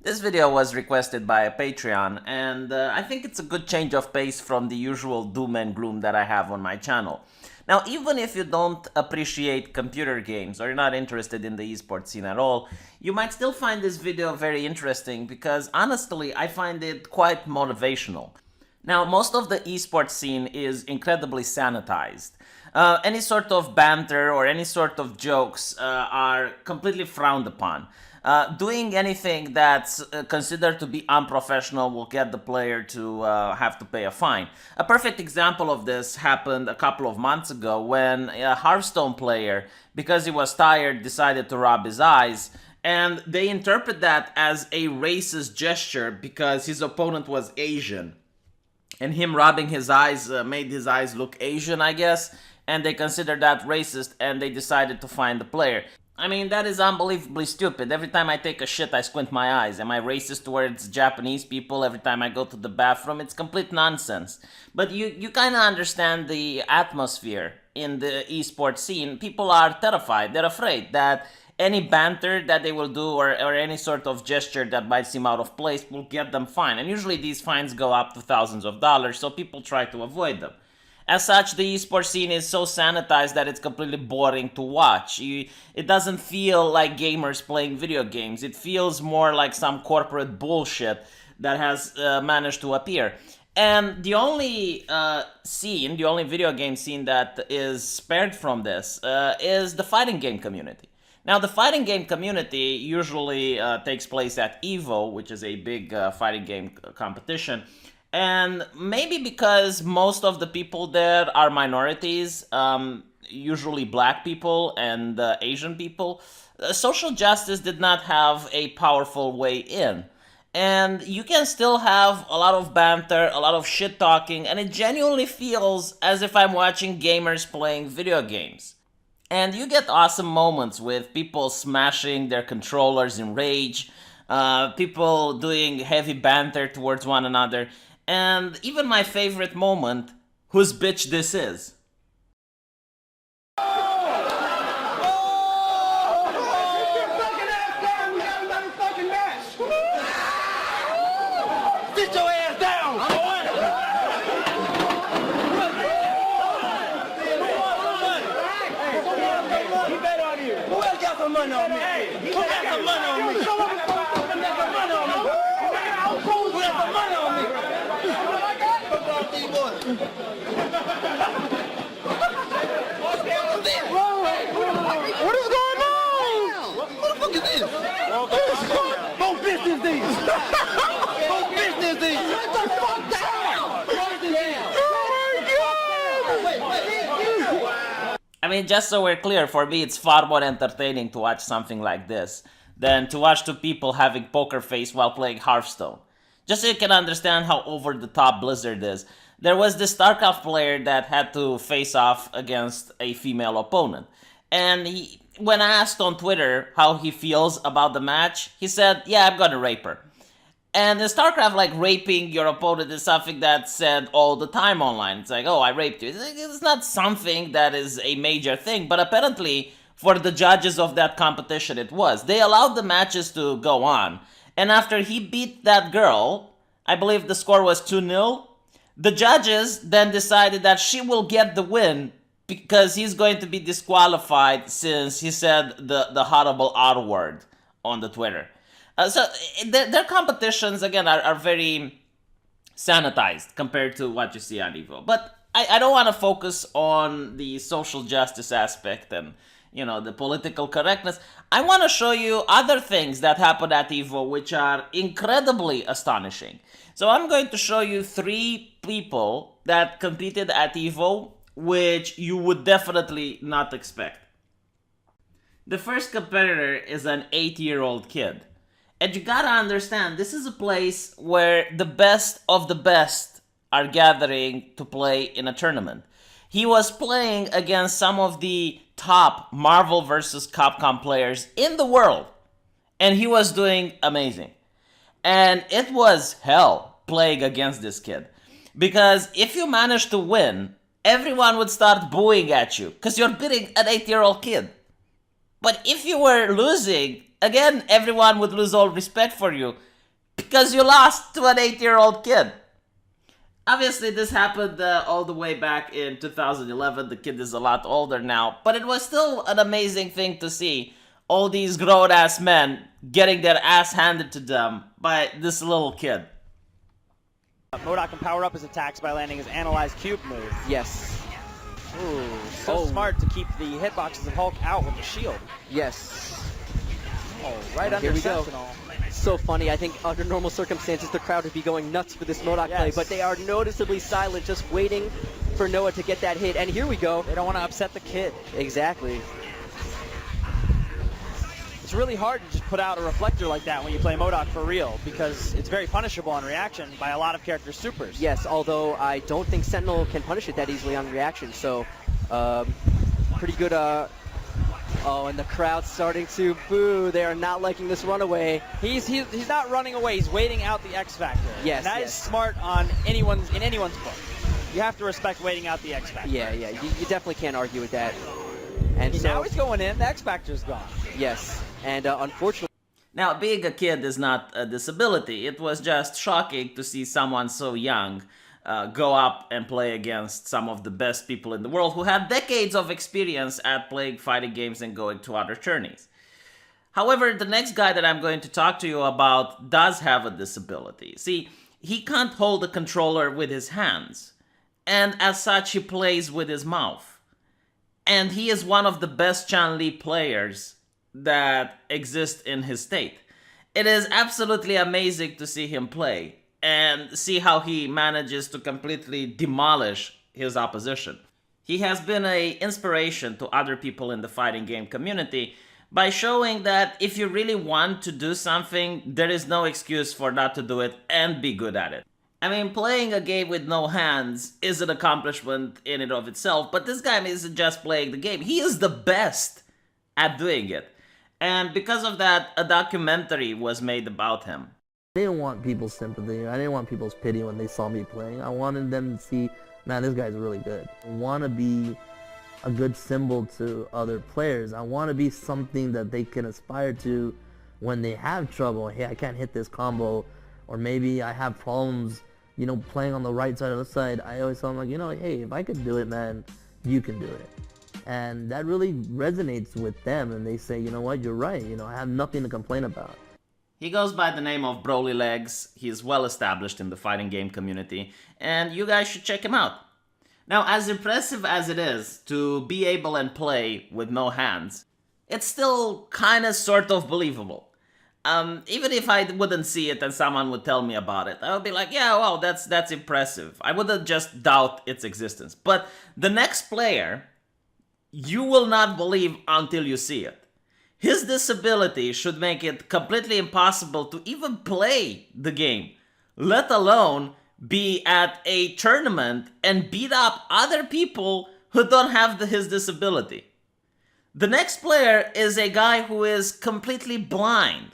This video was requested by a Patreon, and I think it's a good change of pace from the usual doom and gloom that I have on my channel. Now, even if you don't appreciate computer games or you're not interested in the esports scene at all, you might still find this video very interesting because honestly, I find it quite motivational. Now, most of the esports scene is incredibly sanitized. Any sort of banter or any sort of jokes are completely frowned upon. Doing anything that's considered to be unprofessional will get the player to have to pay a fine. A perfect example of this happened a couple of months ago when a Hearthstone player, because he was tired, decided to rub his eyes, and they interpret that as a racist gesture because his opponent was Asian. And him rubbing his eyes made his eyes look Asian, I guess, and they considered that racist and they decided to fine the player. I mean, that is unbelievably stupid. Every time I take a shit, I squint my eyes. Am I racist towards Japanese people every time I go to the bathroom? It's complete nonsense. But you kind of understand the atmosphere in the esports scene. People are terrified. They're afraid that any banter that they will do or any sort of gesture that might seem out of place will get them fined. And usually these fines go up to thousands of dollars, so people try to avoid them. As such, the esports scene is so sanitized that it's completely boring to watch. It doesn't feel like gamers playing video games. It feels more like some corporate bullshit that has managed to appear. And the only the only video game scene that is spared from this is the fighting game community. Now, the fighting game community usually takes place at EVO, which is a big fighting game competition. And maybe because most of the people there are minorities, usually black people and Asian people, social justice did not have a powerful way in. And you can still have a lot of banter, a lot of shit talking, and it genuinely feels as if I'm watching gamers playing video games. And you get awesome moments with people smashing their controllers in rage, people doing heavy banter towards one another, and even my favorite moment, whose bitch this is. Sit your ass down! Who else got some money on me? Who got some money on me? Who got some money on me? Who got some money on me? What is going on? What the fuck is this? Both business these. Both business these. Shut the fuck down. I mean, just so we're clear, for me it's far more entertaining to watch something like this than to watch two people having poker face while playing Hearthstone. Just so you can understand how over the top Blizzard is, there was this StarCraft player that had to face off against a female opponent. And when asked on Twitter how he feels about the match, he said, yeah, I'm gonna rape her. And in StarCraft, like, raping your opponent is something that's said all the time online. It's like, oh, I raped you. It's not something that is a major thing, but apparently for the judges of that competition it was. They allowed the matches to go on. And after he beat that girl, I believe the score was 2-0, the judges then decided that she will get the win because he's going to be disqualified since he said the horrible R word on the Twitter. So their competitions, again, are very sanitized compared to what you see on EVO. But I don't want to focus on the social justice aspect and, you know, the political correctness. I want to show you other things that happened at EVO which are incredibly astonishing. So I'm going to show you 3 people that competed at EVO which you would definitely not expect. The first competitor is an 8-year-old kid. And you gotta understand, this is a place where the best of the best are gathering to play in a tournament. He was playing against some of the top Marvel vs. Capcom players in the world. And he was doing amazing. And it was hell playing against this kid. Because if you managed to win, everyone would start booing at you. Because you're beating an 8-year-old kid. But if you were losing, again, everyone would lose all respect for you. because you lost to an 8-year-old kid. Obviously, this happened all the way back in 2011. The kid is a lot older now, but it was still an amazing thing to see all these grown-ass men getting their ass handed to them by this little kid. MODOK can power up his attacks by landing his Analyze Cube move. Yes. Ooh, so smart to keep the hitboxes of Hulk out with the shield. Yes. Oh, right under Here we Sentinel. go. So funny. I think under normal circumstances the crowd would be going nuts for this MODOK play, but they are noticeably silent, just waiting for Noah to get that hit. And here we go. They don't want to upset the kid. Exactly. It's really hard to just put out a reflector like that when you play MODOK for real, because it's very punishable on reaction by a lot of characters' supers. Yes, although I don't think Sentinel can punish it that easily on reaction, so pretty good. Oh, and the crowd's starting to boo. They are not liking this runaway. He's not running away. He's waiting out the X Factor. Yes, and that is smart on in anyone's book. You have to respect waiting out the X Factor. Yeah, yeah. You definitely can't argue with that. And so, now he's going in. The X Factor's gone. Yes, and unfortunately. Now, being a kid is not a disability. It was just shocking to see someone so young go up and play against some of the best people in the world who have decades of experience at playing fighting games and going to other tourneys. However, the next guy that I'm going to talk to you about does have a disability. See, he can't hold a controller with his hands, and as such he plays with his mouth. And he is one of the best Chun-Li players that exist in his state. It is absolutely amazing to see him play and see how he manages to completely demolish his opposition. He has been an inspiration to other people in the fighting game community by showing that if you really want to do something, there is no excuse for not to do it and be good at it. I mean, playing a game with no hands is an accomplishment in and of itself, but this guy isn't just playing the game, he is the best at doing it. And because of that, a documentary was made about him. I didn't want people's sympathy. I didn't want people's pity when they saw me playing. I wanted them to see, man, this guy's really good. I want to be a good symbol to other players. I want to be something that they can aspire to when they have trouble. Hey, I can't hit this combo, or maybe I have problems, you know, playing on the right side or left side. I always tell them, like, you know, hey, if I could do it, man, you can do it. And that really resonates with them, and they say, you know what, you're right. You know, I have nothing to complain about. He goes by the name of Broly Legs. He's well established in the fighting game community, and you guys should check him out. Now, as impressive as it is to be able and play with no hands, it's still kinda sort of believable. Even if I wouldn't see it and someone would tell me about it, I would be like, yeah, well, that's impressive. I wouldn't just doubt its existence. But the next player, you will not believe until you see it. His disability should make it completely impossible to even play the game, let alone be at a tournament and beat up other people who don't have his disability. The next player is a guy who is completely blind.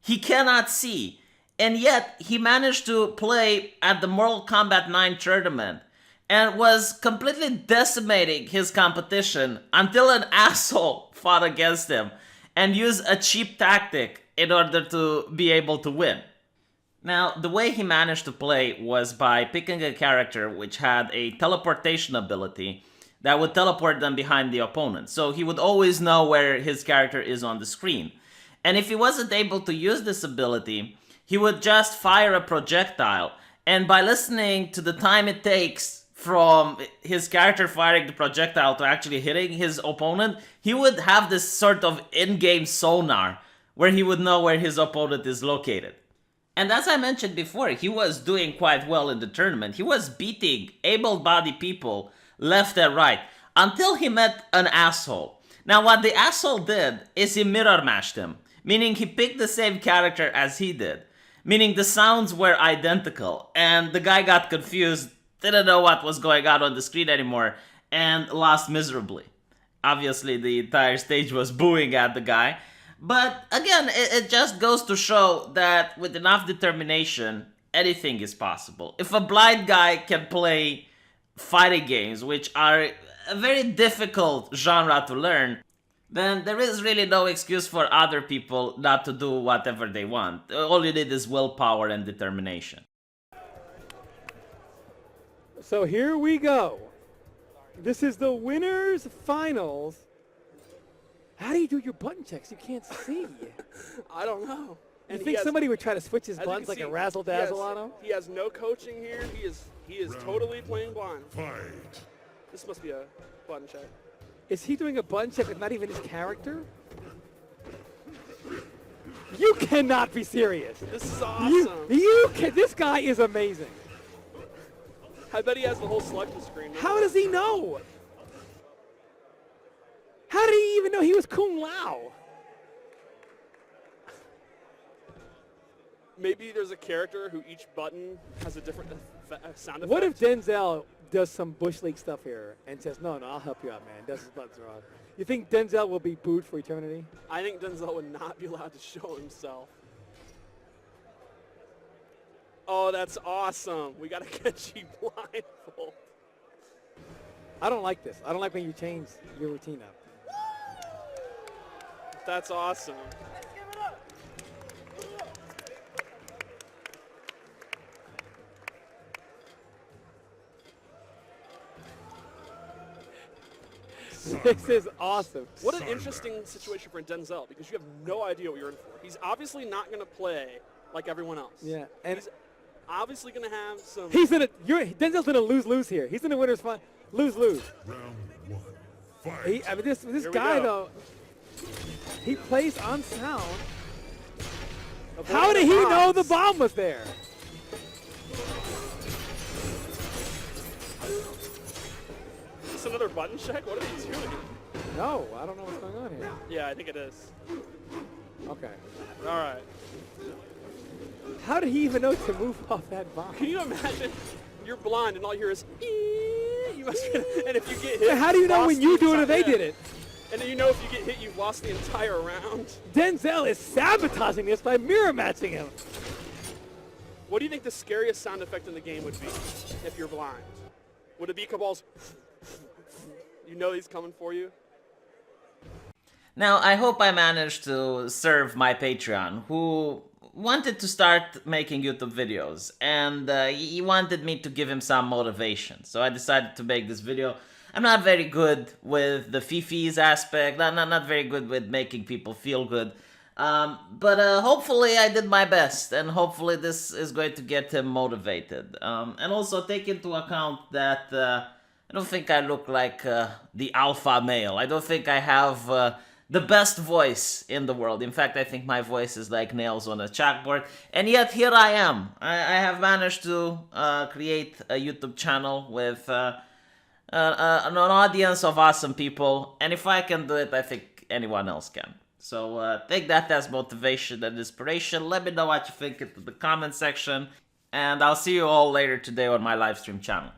He cannot see, and yet he managed to play at the Mortal Kombat 9 tournament and was completely decimating his competition until an asshole fought against him and used a cheap tactic in order to be able to win. Now, the way he managed to play was by picking a character which had a teleportation ability that would teleport them behind the opponent. So he would always know where his character is on the screen. And if he wasn't able to use this ability, he would just fire a projectile. And by listening to the time it takes from his character firing the projectile to actually hitting his opponent, he would have this sort of in-game sonar where he would know where his opponent is located. And as I mentioned before, he was doing quite well in the tournament. He was beating able-bodied people left and right until he met an asshole. Now, what the asshole did is he mirror matched him, meaning he picked the same character as he did, meaning the sounds were identical, and the guy got confused, didn't know what was going on the screen anymore, and lost miserably. Obviously, the entire stage was booing at the guy. But again, it just goes to show that with enough determination, anything is possible. If a blind guy can play fighting games, which are a very difficult genre to learn, then there is really no excuse for other people not to do whatever they want. All you need is willpower and determination. So here we go. This is the winners finals. How do you do your button checks? You can't see. I don't know. You think somebody would try to switch his as you buttons can like a see, razzle dazzle on him? He has no coaching here. He is totally playing blind. This must be a button check. Is he doing a button check with not even his character? You cannot be serious. This is awesome. This guy is amazing. I bet he has the whole selection screen. How does he know? How did he even know he was Kung Lao? Maybe there's a character who each button has a different sound effect. What if Denzel does some Bush League stuff here and says, no, I'll help you out, man. Does his buttons wrong. You think Denzel will be booed for eternity? I think Denzel would not be allowed to show himself. Oh, that's awesome. We got to get you blindfold. I don't like this. I don't like when you change your routine up. That's awesome. This is awesome. What an interesting situation for Denzel, because you have no idea what you're in for. He's obviously not going to play like everyone else. Yeah, and he's obviously going to have some. Denzel's gonna lose here. He's in the winner's final. Lose. Round one. Fight. I mean, this guy though, he plays on sound. How did he know the bomb was there? Is this another button check? What are they doing? No, I don't know what's going on here. Yeah, I think it is. Okay. All right. How did he even know to move off that bomb? Can you imagine? You're blind and all you hear is you must, and if you get hit, How do you know when you do it or they yeah. did it? And then you know if you get hit, you've lost the entire round. Denzel is sabotaging this by mirror matching him. What do you think the scariest sound effect in the game would be if you're blind? Would it be Cabal's? You know he's coming for you. Now, I hope I managed to serve my Patreon, who wanted to start making YouTube videos, and he wanted me to give him some motivation. So I decided to make this video. I'm not very good with the fifis aspect, not very good with making people feel good. But hopefully I did my best, and hopefully this is going to get him motivated. And also take into account that I don't think I look like the alpha male. I don't think I have the best voice in the world. In fact, I think my voice is like nails on a chalkboard. And yet here I am. I have managed to create a YouTube channel with an audience of awesome people. And if I can do it, I think anyone else can. So take that as motivation and inspiration. Let me know what you think in the comment section. And I'll see you all later today on my live stream channel.